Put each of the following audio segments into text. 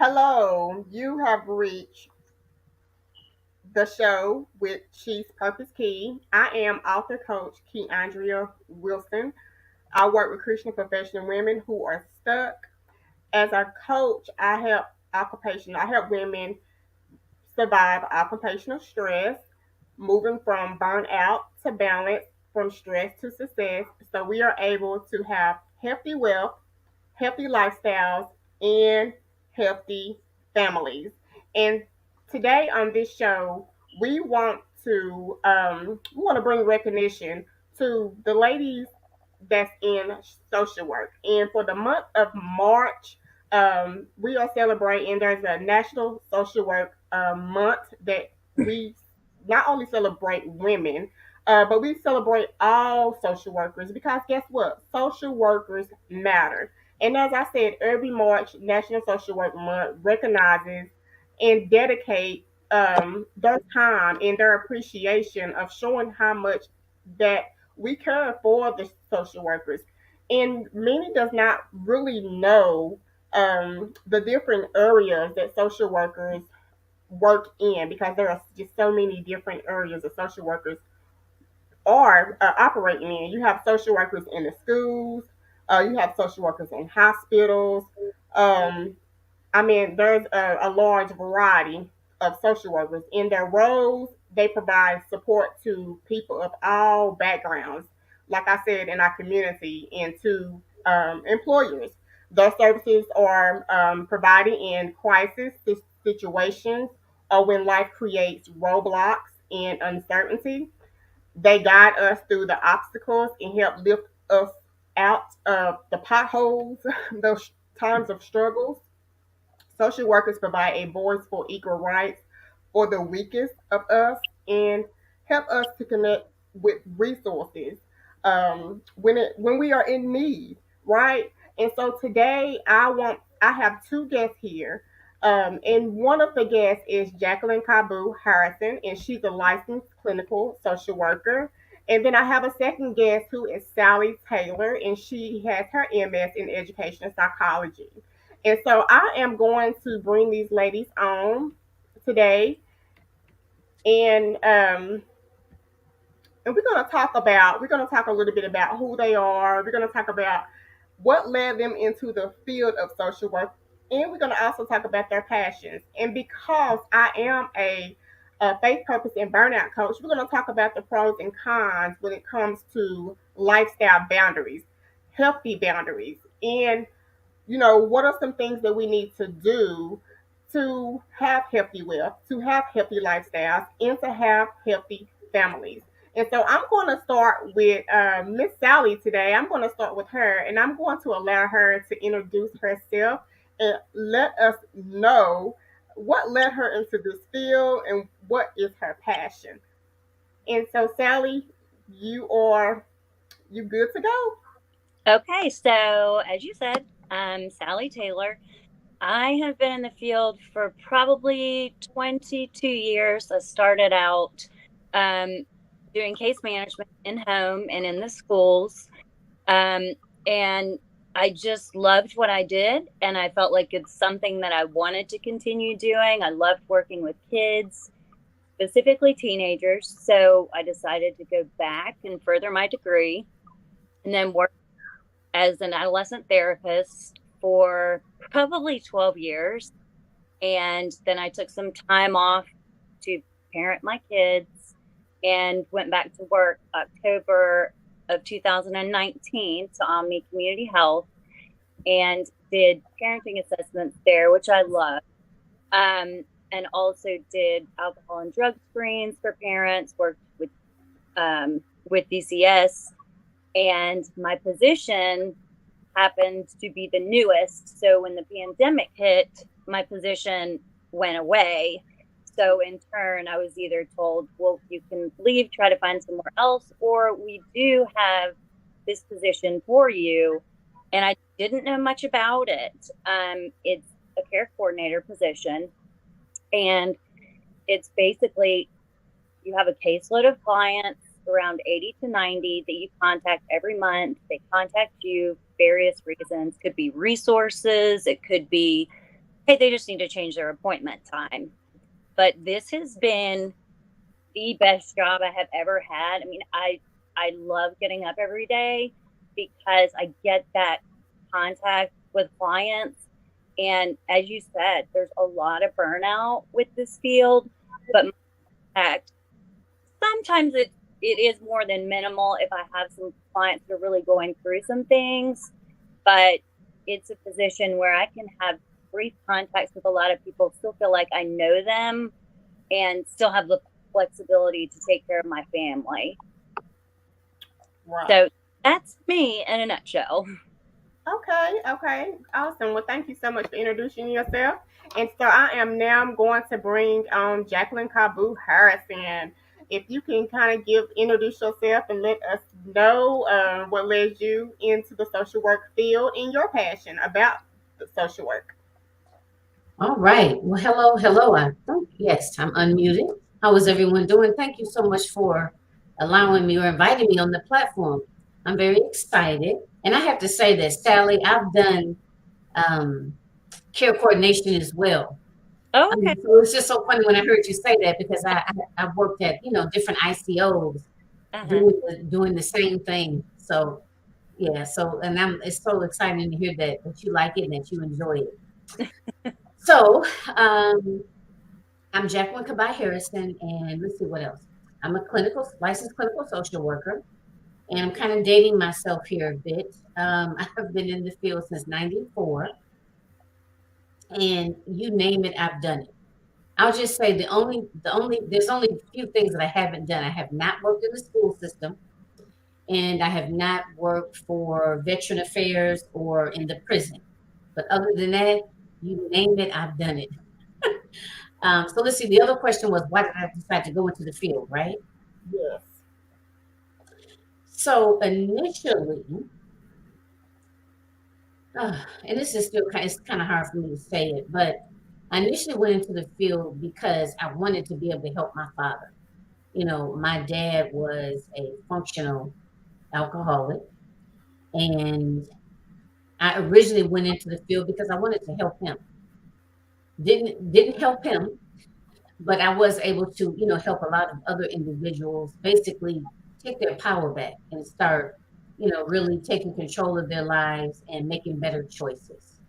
Hello, you have reached the show with Chief Purpose Key. I am author coach Key Andrea Wilson. I work with Christian professional women who are stuck. As a coach, I help women survive occupational stress, moving from burnout to balance, from stress to success. So we are able to have healthy wealth, healthy lifestyles, and healthy families. And today on this show, we want to bring recognition to the ladies that's in social work. And for the month of March, we are celebrating. There's a National Social Work month that we not only celebrate women, but we celebrate all social workers because guess what? Social workers matter. And as I said, every March, National Social Work Month recognizes and dedicate their time and their appreciation of showing how much that we care for the social workers. And many does not really know the different areas that social workers work in because there are just so many different areas that social workers are operating in. You have social workers in the schools, you have social workers in hospitals. Um, I mean, there's a large variety of social workers. In their roles, they provide support to people of all backgrounds, like I said, in our community, and to employers. Their services are provided in crisis situations or when life creates roadblocks and uncertainty. They guide us through the obstacles and help lift us out of the potholes, those times of struggles. Social workers provide a voice for equal rights for the weakest of us and help us to connect with resources when we are in need, right? And so today I have two guests here. And one of the guests is Jacqueline Cabu Harrison, and she's a licensed clinical social worker. And then I have a second guest who is Sally Taylor, and she has her MS in education psychology. And so I am going to bring these ladies on today, and we're gonna talk a little bit about who they are. We're gonna talk about what led them into the field of social work, and we're gonna also talk about their passions. And because I am a faith, purpose, and burnout coach, we're gonna talk about the pros and cons when it comes to lifestyle boundaries, healthy boundaries, and what are some things that we need to do to have healthy wealth, to have healthy lifestyles, and to have healthy families. And so I'm going to start with Miss Sally today. I'm going to start with her, and I'm going to allow her to introduce herself and let us know what led her into this field and what is her passion. And so, Sally, you good to go? Okay, so as you said, I'm Sally Taylor. I have been in the field for probably 22 years. I started out um, doing case management in home and in the schools. Um, and I just loved what I did. And I felt like it's something that I wanted to continue doing. I loved working with kids, specifically teenagers. So I decided to go back and further my degree and then work as an adolescent therapist for probably 12 years. And then I took some time off to parent my kids and went back to work October of 2019 to Omni Community Health and did parenting assessments there, which I love. And also did alcohol and drug screens for parents, worked with DCS, and my position happened to be the newest. So when the pandemic hit, my position went away. So in turn, I was either told, well, you can leave, try to find somewhere else, or we do have this position for you. And I didn't know much about it. It's a care coordinator position, and it's basically you have a caseload of clients, around 80 to 90, that you contact every month. They contact you for various reasons. Could be resources, it could be Hey, they just need to change their appointment time. But this has been the best job I have ever had. I mean, I love getting up every day because I get that contact with clients. And as you said, there's a lot of burnout with this field, but fact, sometimes it is more than minimal if I have some clients that are really going through some things, but it's a position where I can have brief contacts with a lot of people, still feel like I know them, and still have the flexibility to take care of my family. Right. So that's me in a nutshell. Okay, okay, awesome. Well, thank you so much for introducing yourself. And so I am now going to bring Jacqueline Cabu Harrison. If you can kind of introduce yourself and let us know what led you into the social work field and your passion about the social work. All right. Well, hello, hello. Yes, I'm unmuted. How is everyone doing? Thank you so much for allowing me or inviting me on the platform. I'm very excited. And I have to say that, Sally, I've done um, care coordination as well. Oh, okay. So it's just so funny when I heard you say that because I've worked at, different ICOs Uh-huh. doing the same thing. So, yeah, so, and it's so exciting to hear that you like it and that you enjoy it. So, I'm Jacqueline Kabai Harrison, and let's see what else. I'm a licensed clinical social worker, and I'm kind of dating myself here a bit. I've been in the field since '94, and you name it, I've done it. I'll just say there's only a few things that I haven't done. I have not worked in the school system, and I have not worked for Veteran Affairs or in the prison. But other than that, you name it, I've done it. So let's see. The other question was, why did I decide to go into the field, right? Yes. So initially, and this is still it's kind of hard for me to say it, but I initially went into the field because I wanted to be able to help my father. My dad was a functional alcoholic, and I originally went into the field because I wanted to help him. Didn't help him, but I was able to, help a lot of other individuals basically take their power back and start, really taking control of their lives and making better choices.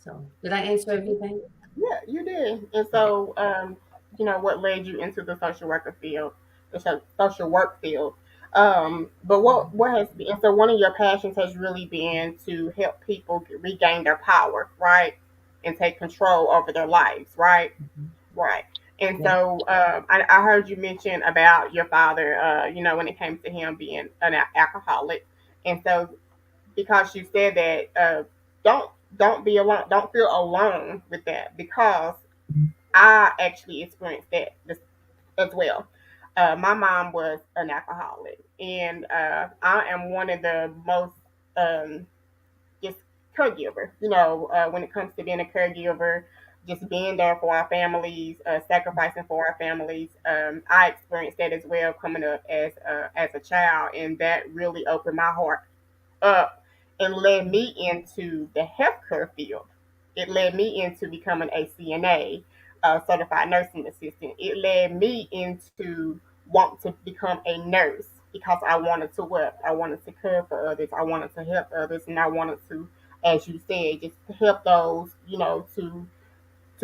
So, did I answer everything? Yeah, you did. And Okay. so, what led you into the social worker field, the social work field. But what has been, and so one of your passions has really been to help people regain their power, right? And take control over their lives, right? Mhm. Right. And Yeah. so I heard you mention about your father, when it came to him being an alcoholic. And so because you said that, don't don't be alone, don't feel alone with that, because I actually experienced that as well. My mom was an alcoholic, and I am one of the most um, just caregiver. When it comes to being a caregiver, just being there for our families, sacrificing for our families. I experienced that as well coming up as a child, and that really opened my heart up and led me into the healthcare field. It led me into becoming a CNA, certified nursing assistant. It led me into want to become a nurse because I wanted to work. I wanted to care for others. I wanted to help others, and I wanted to, as you said, just to help those, to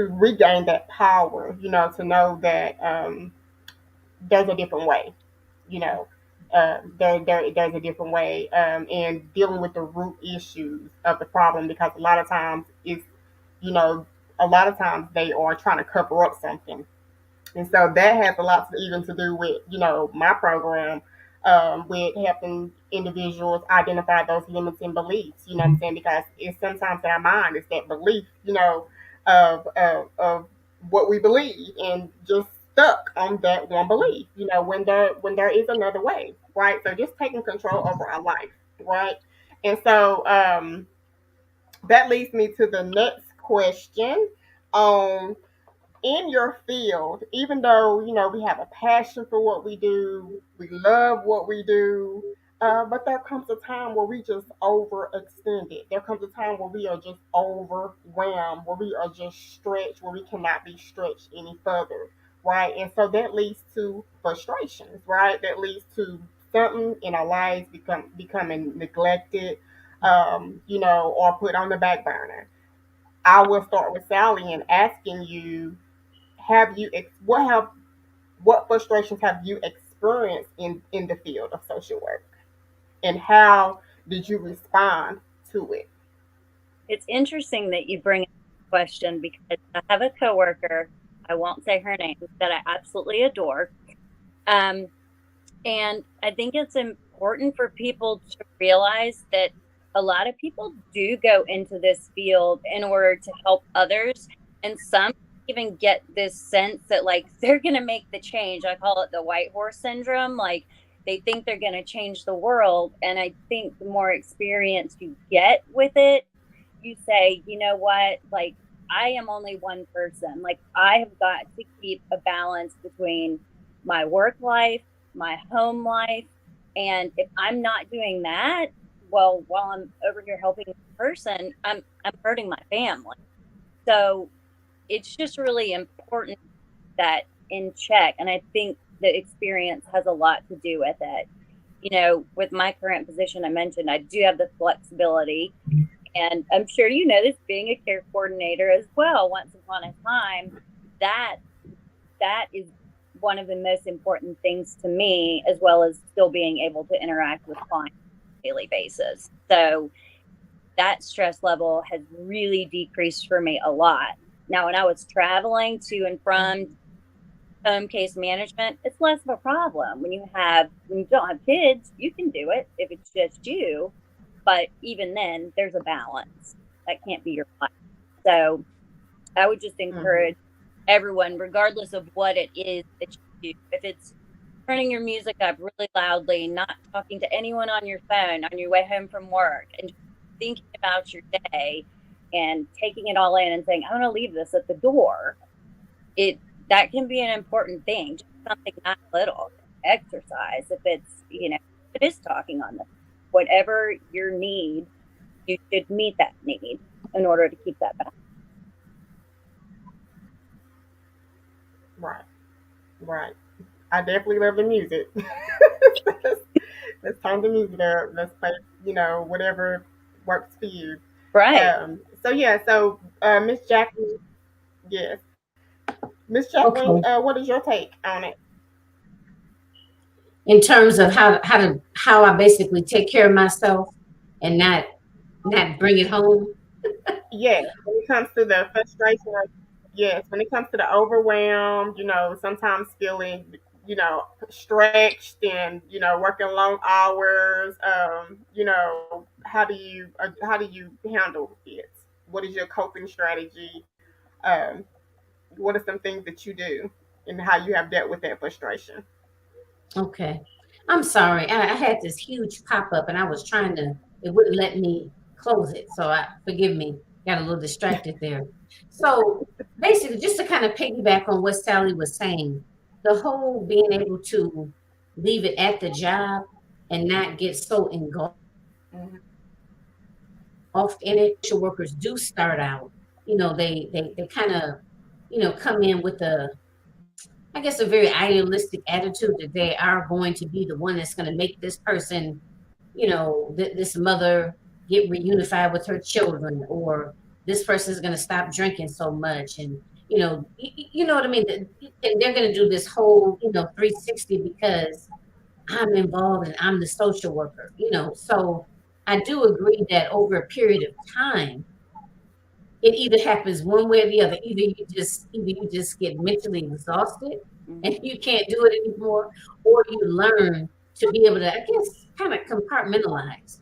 regain that power. To know that there's a different way, you know there's a different way, and dealing with the root issues of the problem, because you know a lot of times they are trying to cover up something. And so that has a lot to even to do with, my program, with helping individuals identify those limiting beliefs. You know what I'm saying? Because it's sometimes in our mind, it's that belief, of what we believe, and just stuck on that one belief. When there is another way, right? So just taking control over our life, right? And so that leads me to the next question. Um, in your field, even though we have a passion for what we do, we love what we do. But there comes a time where we just overextended. There comes a time where we are just overwhelmed, where we are just stretched, where we cannot be stretched any further, right? And so that leads to frustrations, right? That leads to something in our lives becoming neglected, or put on the back burner. I will start with Sally and asking you, what frustrations have you experienced in the field of social work? And how did you respond to it? It's interesting that you bring up this question because I have a coworker, I won't say her name, that I absolutely adore. Um, and I think it's important for people to realize that a lot of people do go into this field in order to help others. And some even get this sense that, like, they're going to make the change. I call it the white horse syndrome. Like, they think they're going to change the world. And I think the more experience you get with it, you say, you know what, like, I am only one person. Like, I have got to keep a balance between my work life, my home life. And if I'm not doing that, well, while I'm over here helping the person, I'm hurting my family. So it's just really important that in check. And I think the experience has a lot to do with it. With my current position, I mentioned I do have the flexibility. And I'm sure you know this, being a care coordinator as well, once upon a time, that that is one of the most important things to me, as well as still being able to interact with clients on a daily basis. So that stress level has really decreased for me a lot. Now, when I was traveling to and from home case management, it's less of a problem. When you don't have kids, you can do it if it's just you. But even then, there's a balance. That can't be your life. So I would just Mhm. encourage everyone, regardless of what it is that you do, if it's turning your music up really loudly, not talking to anyone on your phone on your way home from work, and just thinking about your day and taking it all in and saying, I'm going to leave this at the door. It That can be an important thing, just something not little. Exercise, if it is talking on the whatever your need, you should meet that need in order to keep that balance. Right, right. I definitely love the music. Let's turn the music up. Let's play, whatever works for you. Right. So yeah, so Miss Jacqueline, yes, Miss Jacqueline, Okay. what is your take on it? In terms of how I basically take care of myself and not bring it home. Yes, when it comes to the frustration, yes, when it comes to the overwhelm, sometimes feeling, stretched and, working long hours, how do you handle it? What is your coping strategy? Um, what are some things that you do and how you have dealt with that frustration? Okay. I'm sorry. I had this huge pop up and I was trying to, it wouldn't let me close it. So forgive me, got a little distracted there. So basically, just to kind of piggyback on what Sally was saying, the whole being able to leave it at the job and not get so engulfed Mhm. in it. Social workers do start out, they kind of, come in with I guess, a very idealistic attitude that they are going to be the one that's going to make this person, this mother get reunified with her children, or this person is going to stop drinking so much. And, you know what I mean? And they're going to do this whole, 360 because I'm involved and I'm the social worker, So I do agree that over a period of time, it either happens one way or the other. Either you just get mentally exhausted and Mhm. you can't do it anymore, or you learn to be able to, I guess, kind of compartmentalize,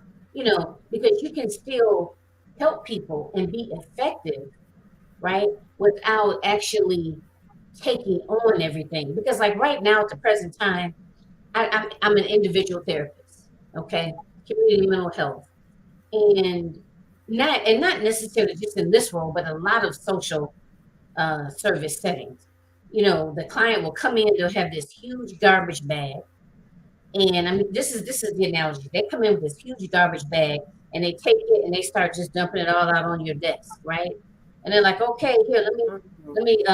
because you can still help people and be effective, right? Without actually taking on everything. Because like right now at the present time, I'm an individual therapist, okay? Community mental health. And not necessarily just in this role, but a lot of social service settings. The client will come in, they'll have this huge garbage bag, And I mean, this is the analogy. They come in with this huge garbage bag and they take it and they start just dumping it all out on your desk, right? And they're like, okay, here, Mhm. let me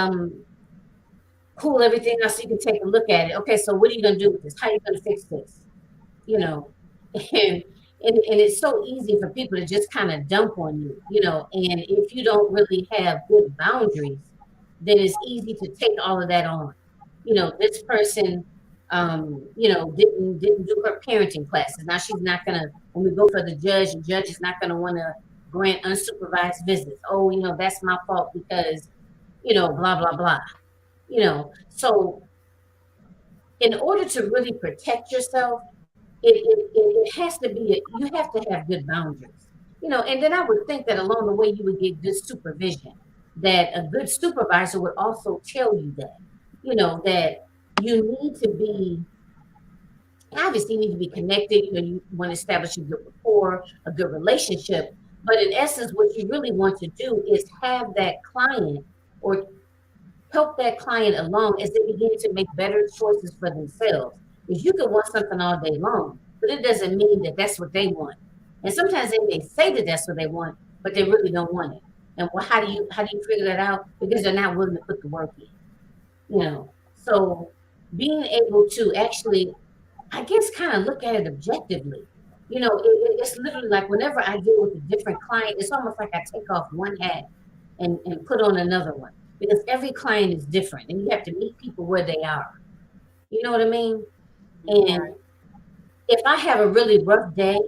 cool everything out so you can take a look at it. Okay, so what are you gonna do with this? How are you gonna fix this? You know, and and it's so easy for people to just kind of dump on you, and if you don't really have good boundaries, then it's easy to take all of that on. This person didn't do her parenting classes. Now she's not gonna, when we go for the judge is not gonna want to grant unsupervised visits. Oh, that's my fault because, blah blah blah. So in order to really protect yourself, it has to be, you have to have good boundaries, and then I would think that along the way you would get good supervision, that a good supervisor would also tell you that, that you need to be, obviously you need to be connected, you want to establish a good rapport, a good relationship, but in essence what you really want to do is have that client, or help that client along as they begin to make better choices for themselves. Because you can want something all day long, but it doesn't mean that that's what they want. And sometimes they may say that that's what they want, but they really don't want it. And well, how do you figure that out? Because they're not willing to put the work in. So being able to actually, I guess, kind of look at it objectively. It's literally like whenever I deal with a different client, it's almost like I take off one hat and put on another one, because every client is different and you have to meet people where they are. You know what I mean? And Right. if I have a really rough day,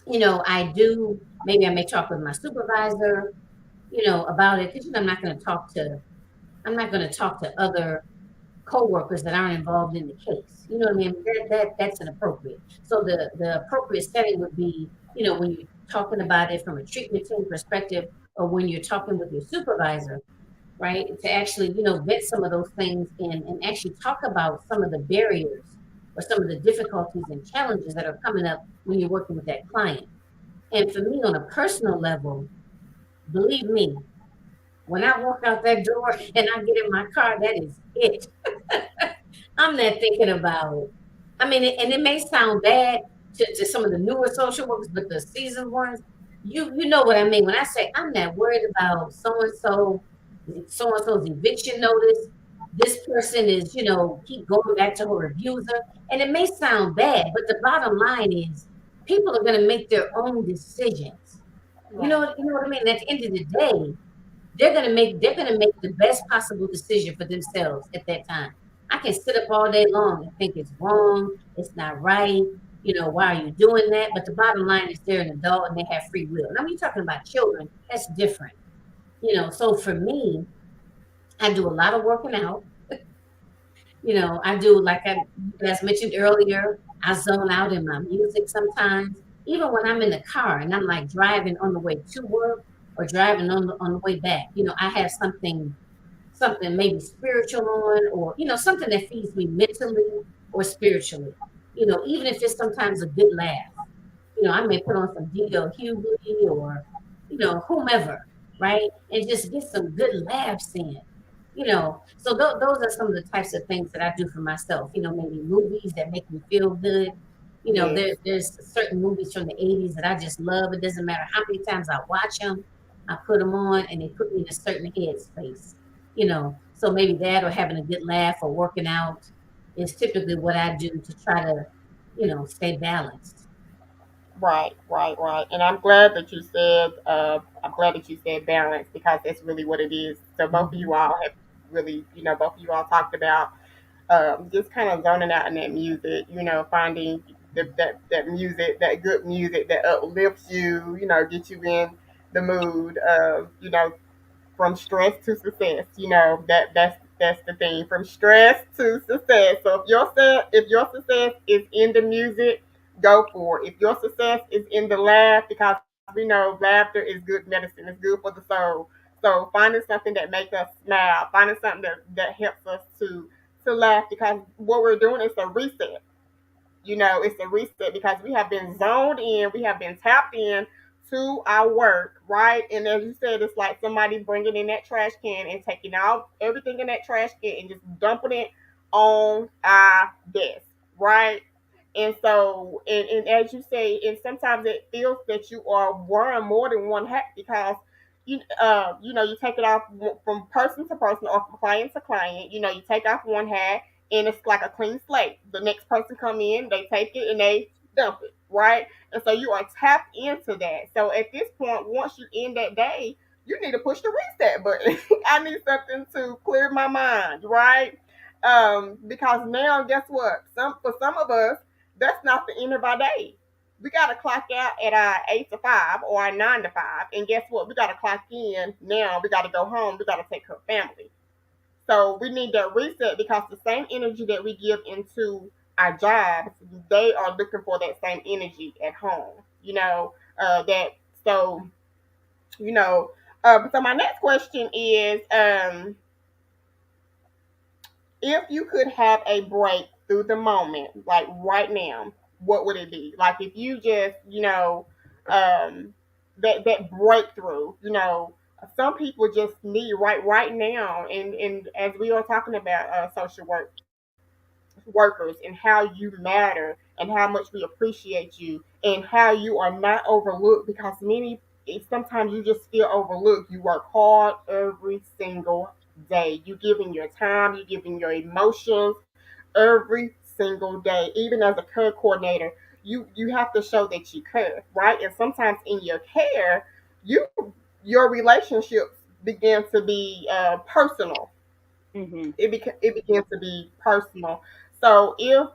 maybe I may talk with my supervisor, about it, because I'm not going to talk to other coworkers that aren't involved in the case. You know what I mean? That's inappropriate. So the appropriate setting would be, when you're talking about it from a treatment team perspective, or when you're talking with your supervisor, right? To actually, vet some of those things, and actually talk about some of the barriers or some of the difficulties and challenges that are coming up when you're working with that client. And for me, on a personal level, believe me, when I walk out that door and I get in my car, that is it. I'm not thinking about, I mean, and it may sound bad to some of the newer social workers, but the seasoned ones, you know what I mean. When I say I'm not worried about so and so's eviction notice, this person is, keep going back to her abuser. And it may sound bad, but the bottom line is people are going to make their own decisions. Right. You know what I mean? At the end of the day, they're gonna make the best possible decision for themselves at that time. I can sit up all day long and think it's wrong, it's not right, why are you doing that? But the bottom line is they're an adult and they have free will. Now when you're talking about children, that's different. So for me, I do a lot of working out. I do, like you guys mentioned earlier, I zone out in my music sometimes. Even when I'm in the car and I'm like driving on the way to work or driving on the way back, I have something maybe spiritual on, or something that feeds me mentally or spiritually. Even if it's sometimes a good laugh. I may put on some D.L. Hughley, or whomever, right, and just get some good laughs in. So those are some of the types of things that I do for myself. Maybe movies that make me feel good. Yes. There's certain movies from the 80s that I just love. It doesn't matter how many times I watch them, I put them on and they put me in a certain headspace. So maybe that, or having a good laugh, or working out is typically what I do to try to, stay balanced. Right, right, right. And I'm glad that you said balance, because that's really what it is. So both of Hmm. you all have really, both of you all talked about just kind of zoning out in that music, finding that music, that good music that uplifts you, get you in the mood of, from stress to success. That's the thing. From stress to success. So if your success is in the music, go for it. If your success is in the laugh, because we know laughter is good medicine. It's good for the soul. So finding something that makes us smile, finding something that helps us to laugh, because what we're doing is a reset. It's a reset, because we have been zoned in, we have been tapped in to our work, right? And as you said, it's like somebody bringing in that trash can and taking out everything in that trash can and just dumping it on our desk, right? And so, and as you say, and sometimes it feels that you are wearing more than one hat because you take it off from person to person or from client to client. You take off one hat and it's like a clean slate. The next person come in, they take it and they dump it, right? And so you are tapped into that. So at this point, once you end that day, you need to push the reset button. I need something to clear my mind, right? Because now, guess what? For some of us, that's not the end of our day. We got to clock out at our 8 to 5 or our 9 to 5, and guess what? We got to clock in now. We got to go home. We got to take care of family. So we need that reset because the same energy that we give into our jobs, they are looking for that same energy at home. That so you know. So my next question is, if you could have a break through the moment, like right now, what would it be? Like if you just, that breakthrough, some people just need right now, and as we are talking about social workers and how you matter and how much we appreciate you and how you are not overlooked because sometimes you just feel overlooked. You work hard every single day. You giving your time, you giving your emotions every single day. Even as a care coordinator, you have to show that you care, right? And sometimes in your care, you your relationships begin to be personal. Hmm. It begins to be personal. So if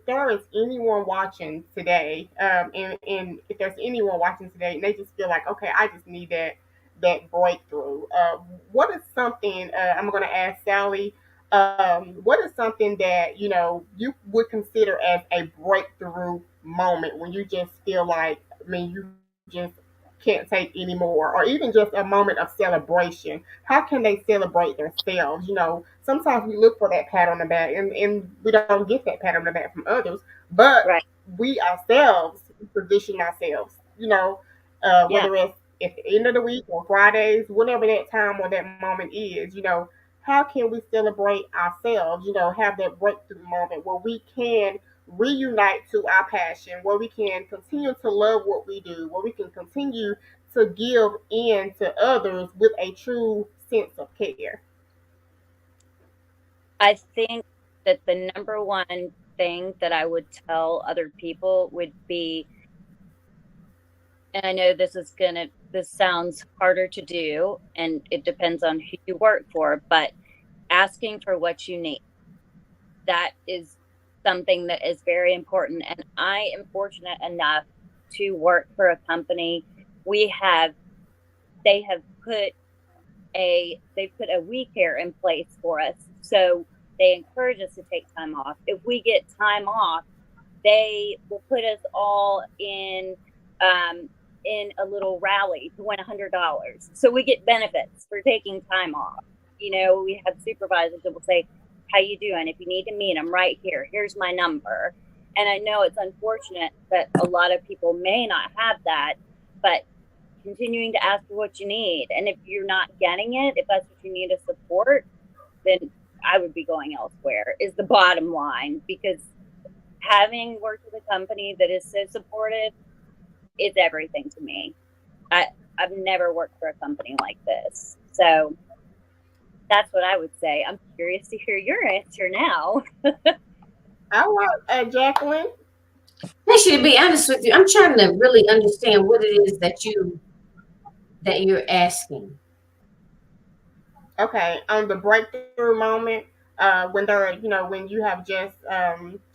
there is anyone watching today, and if there's anyone watching today, and they just feel like, okay, I just need that breakthrough. What is something? I'm going to ask Sally. What is something that you would consider as a breakthrough moment when you just feel like, I mean, you just can't take anymore, or even just a moment of celebration? How can they celebrate themselves? Sometimes we look for that pat on the back, and we don't get that pat on the back from others, but Right. we ourselves position ourselves, Yeah. whether it's at the end of the week or Fridays, whatever that time or that moment is, how can we celebrate ourselves, have that breakthrough moment where we can reunite to our passion, where we can continue to love what we do, where we can continue to give in to others with a true sense of care. I think that the number one thing that I would tell other people would be, and I know this sounds harder to do, and it depends on who you work for, but asking for what you need. That is something that is very important. And I am fortunate enough to work for a company. We have, they have put they put a we care in place for us. So they encourage us to take time off. If we get time off, they will put us all in a little rally to win $100. So we get benefits for taking time off. We have supervisors that will say, "How you doing? If you need to meet, I'm right here. Here's my number." And I know it's unfortunate that a lot of people may not have that, but continuing to ask for what you need. And if you're not getting it, if that's what you need to support, then I would be going elsewhere, is the bottom line. Because having worked with a company that is so supportive is everything to me. I, I've never worked for a company like this. So that's what I would say. I'm curious to hear your answer now. All right, Jacqueline. Actually, to be honest with you, I'm trying to really understand what it is that you're asking. Okay, on the breakthrough moment, when you have just,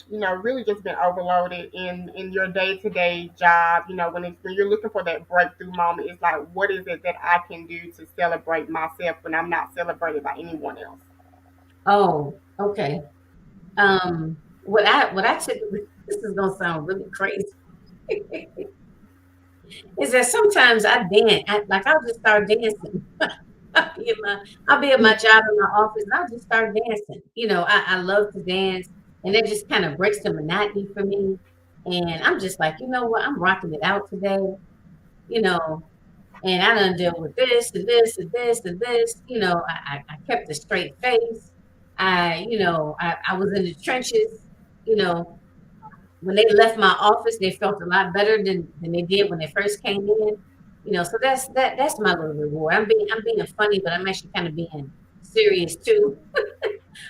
really just been overloaded in your day to day job, when you're looking for that breakthrough moment, it's like, what is it that I can do to celebrate myself when I'm not celebrated by anyone else? Oh, okay. What I typically, this is gonna sound really crazy, is that sometimes I dance. Like I'll just start dancing. I'll be at my job in my office and I'll just start dancing. I love to dance, and it just kind of breaks the monotony for me. And I'm just like, you know what? I'm rocking it out today. You know, and I done deal with this and this and this and this. I kept a straight face. I was in the trenches. You know, when they left my office, they felt a lot better than they did when they first came in. So that's my little reward. I'm being funny, but I'm actually kind of being serious too.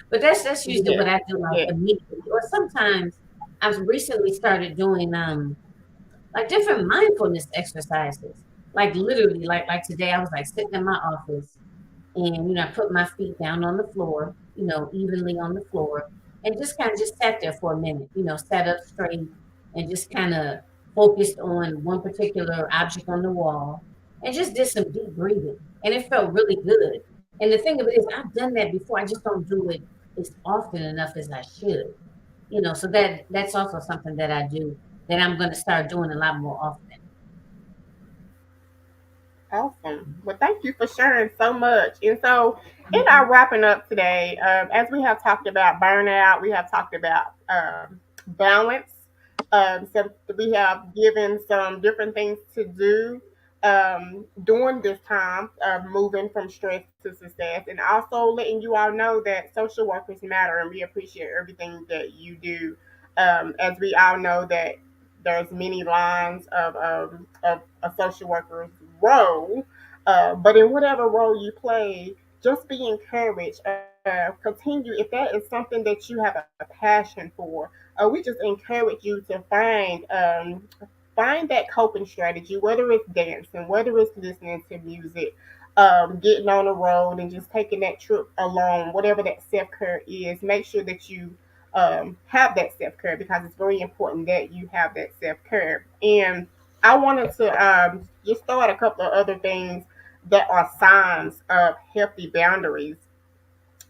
But that's usually Yes, what I do like yes. immediately. Or sometimes I've recently started doing like different mindfulness exercises. Like literally, like today, I was like sitting in my office, and I put my feet down on the floor, evenly on the floor, and just kind of just sat there for a minute, sat up straight, and just kind of focused on one particular object on the wall, and just did some deep breathing, and it felt really good. And the thing of it is, I've done that before. I just don't do it as often enough as I should. So that's also something that I do that I'm going to start doing a lot more often. Awesome. Well, thank you for sharing so much. And so, in Mhm. our wrapping up today, as we have talked about burnout, we have talked about balance. So we have given some different things to do during this time of moving from stress to success, and also letting you all know that social workers matter, and we appreciate everything that you do. As we all know that there's many lines of a social worker's role, but in whatever role you play, just be encouraged. Continue if that is something that you have a passion for. We just encourage you to find that coping strategy, whether it's dancing, whether it's listening to music, getting on the road, and just taking that trip alone, whatever that self care is. Make sure that you have that self care because it's very important that you have that self care. And I wanted to just throw out a couple of other things that are signs of healthy boundaries.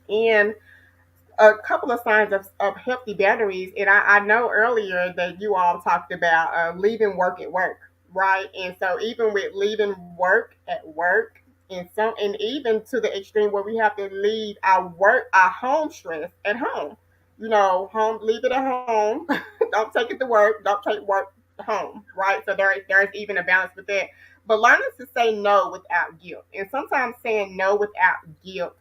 And a couple of signs of healthy boundaries. And I know earlier that you all talked about leaving work at work, right? And so even with leaving work at work, and even to the extreme where we have to leave our home stress at home. Home, leave it at home. Don't take it to work. Don't take work home, right? So there's even a balance with that. But learning to say no without guilt, and sometimes saying no without guilt.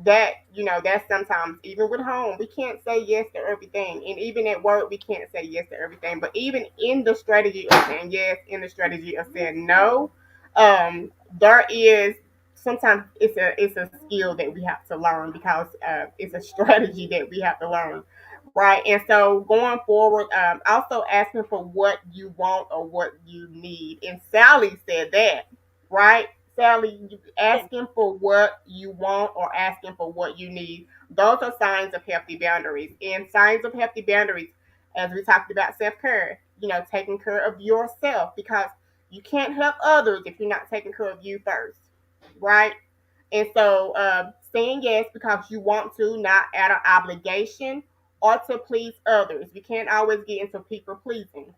That's sometimes even with home we can't say yes to everything, and even at work we can't say yes to everything, but even in the strategy of saying yes, in the strategy of saying no, there is sometimes it's a skill that we have to learn because it's a strategy that we have to learn, right? And so going forward, also asking for what you want or what you need, and Sally said that, right? Sally, you asking for what you want or asking for what you need. Those are signs of healthy boundaries. And signs of healthy boundaries, as we talked about self care, taking care of yourself because you can't help others if you're not taking care of you first, right? And so saying yes because you want to, not out of obligation or to please others. We can't always get into people pleasing.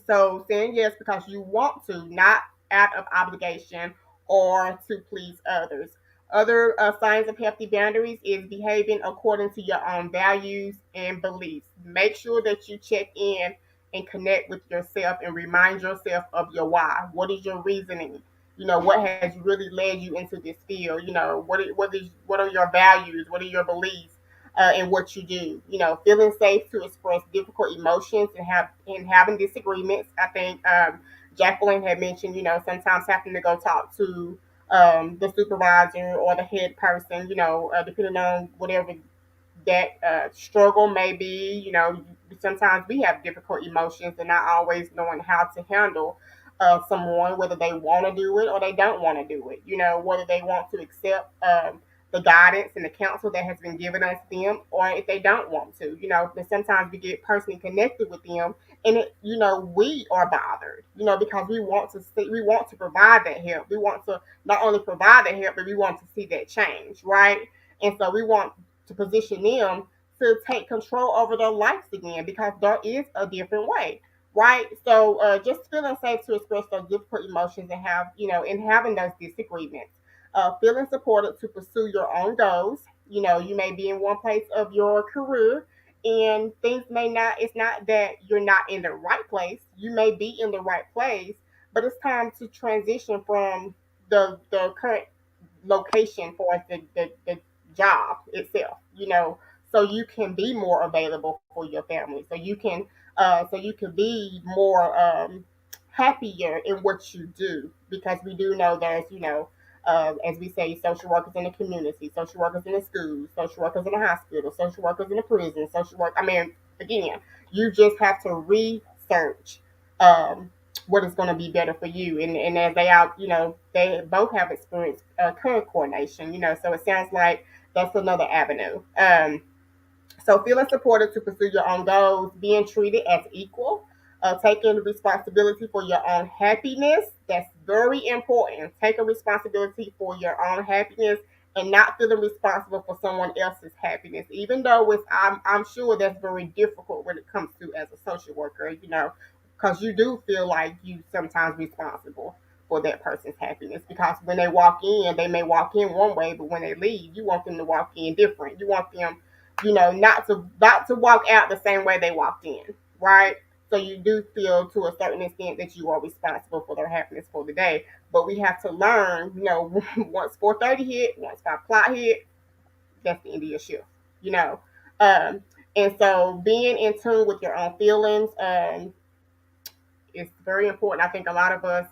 So saying yes because you want to, not out of obligation or to please others. Other signs of healthy boundaries is behaving according to your own values and beliefs. Make sure that you check in and connect with yourself and remind yourself of your why. What is your reasoning? What has really led you into this field? What are your values? What are your beliefs? In what you do. Feeling safe to express difficult emotions and having disagreements. I think Jacqueline had mentioned, sometimes having to go talk to the supervisor or the head person, depending on whatever that struggle may be. Sometimes we have difficult emotions and not always knowing how to handle someone, whether they want to do it or they don't want to do it. Whether they want to accept the guidance and the counsel that has been given us them, or if they don't want to. But sometimes we get personally connected with them, and we are bothered. Because we want to provide that help. We want to not only provide that help, but we want to see that change, right? And so we want to position them to take control over their lives again because there is a different way, right? So just feeling safe to express those difficult emotions and having those disagreements. Feeling supported to pursue your own goals. You may be in one place of your career and things may not, it's not that you're not in the right place. You may be in the right place, but it's time to transition from the current location for the job itself. so you can be more available for your family, so you can be more happier in what you do, because we do know there's, as we say, social workers in the community, social workers in the schools, social workers in the hospital, social workers in the prison, social work. I mean, again, you just have to research um, what is going to be better for you. And as they out, they both have experienced current coordination. So it sounds like that's another avenue. So feeling supported to pursue your own goals, being treated as equal, taking responsibility for your own happiness. That's very important. Taking responsibility for your own happiness and not feeling responsible for someone else's happiness. Even though I'm sure that's very difficult when it comes to as a social worker, because you do feel like you sometimes responsible for that person's happiness, because when they walk in, they may walk in one way, but when they leave, you want them to walk in different. You want them, not to walk out the same way they walked in, right? So you do feel to a certain extent that you are responsible for their happiness for the day. But we have to learn, once 4:30 hit, once 5 o'clock hit, that's the end of your shift, you know. Um, and so being in tune with your own feelings is very important. I think a lot of us,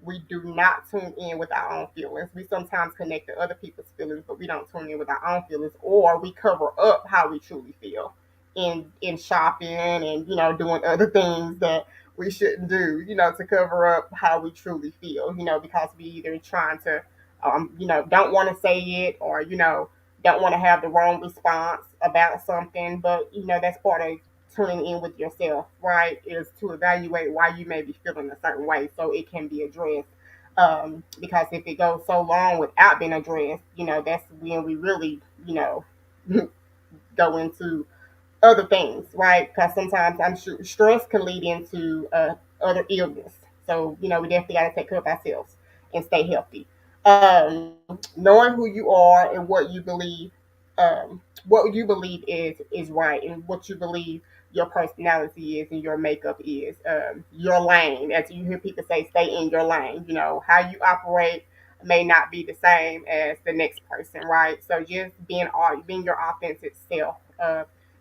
we do not tune in with our own feelings. We sometimes connect to other people's feelings, but we don't tune in with our own feelings, or we cover up how we truly feel in shopping and doing other things that we shouldn't do, to cover up how we truly feel, because we either trying to, don't want to say it, or don't want to have the wrong response about something, but that's part of tuning in with yourself, right? Is to evaluate why you may be feeling a certain way so it can be addressed. Because if it goes so long without being addressed, that's when we really, go into other things, right? Because sometimes I'm sure stress can lead into other illness. So, we definitely got to take care of ourselves and stay healthy. Knowing who you are and what you believe is right, and what you believe your personality is and your makeup is, your lane. As you hear people say, stay in your lane. How you operate may not be the same as the next person, right? So just being your authentic self.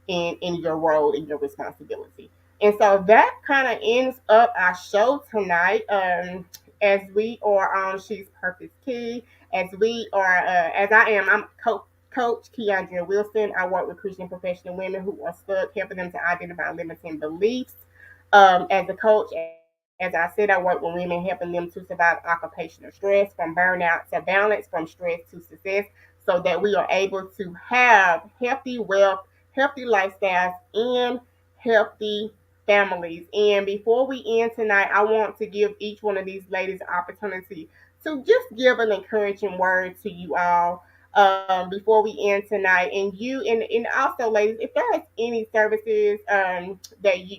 In your role and your responsibility. And so that kind of ends up our show tonight. As we are on She's Purpose Key, as I am, I'm Coach Keandra Wilson. I work with Christian professional women who are stuck, helping them to identify limiting beliefs. As a coach, as I said, I work with women, helping them to survive occupational stress, from burnout to balance, from stress to success, so that we are able to have healthy wealth, healthy lifestyles, and healthy families. And before we end tonight, I want to give each one of these ladies an opportunity to just give an encouraging word to you all before we end tonight. And also, ladies, if there is any services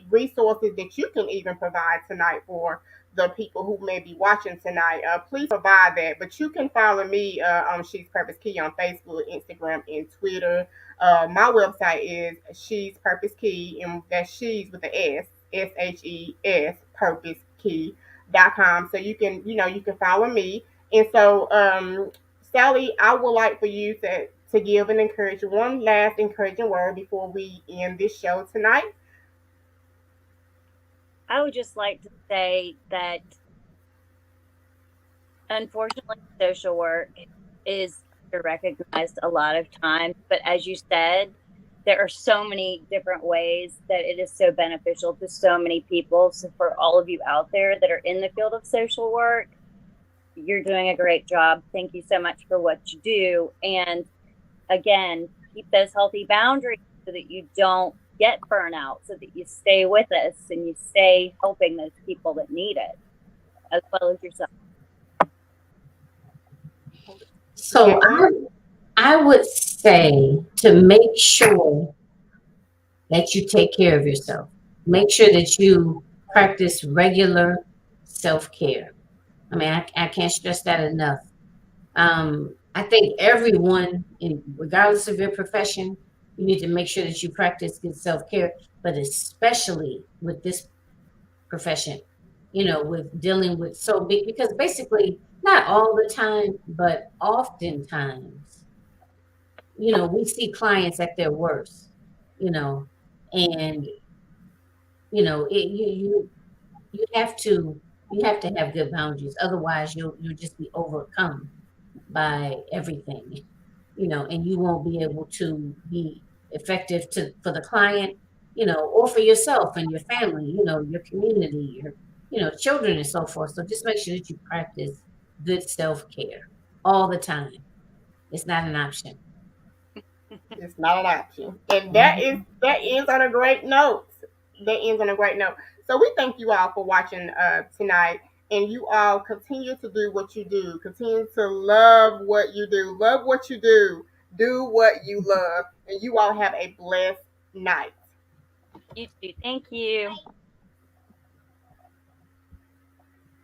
resources that you can even provide tonight for the people who may be watching tonight, please provide that. But you can follow me on She's Purpose Key on Facebook, Instagram, and Twitter. My website is She's Purpose Key, and that's She's with the SHES Purpose Key.com. So you can follow me. And so, Sally, I would like for you to give one last encouraging word before we end this show tonight. I would just like to say that unfortunately, social work is recognized a lot of times, but as you said, there are so many different ways that it is so beneficial to so many people. So, for all of you out there that are in the field of social work, you're doing a great job. Thank you so much for what you do. And again, keep those healthy boundaries so that you don't get burnout, so that you stay with us and you stay helping those people that need it, as well as yourself. So Jacqueline? I would say to make sure that you take care of yourself. Make sure that you practice regular self-care. I mean, I can't stress that enough. I think everyone, regardless of your profession, you need to make sure that you practice good self-care, but especially with this profession, with dealing with so big, because basically, not all the time, but oftentimes, we see clients at their worst, you know, and you have to have good boundaries. Otherwise, you'll just be overcome by everything, and you won't be able to be effective for the client, or for yourself and your family, your community, your children and so forth. So just make sure that you practice good self-care all the time. It's not an option. It's not an option. And Mhm. that ends on a great note. That ends on a great note. So we thank you all for watching tonight. And you all continue to do what you do. Continue to love what you do. Love what you do. Do what you love. And you all have a blessed night. You too. Thank you.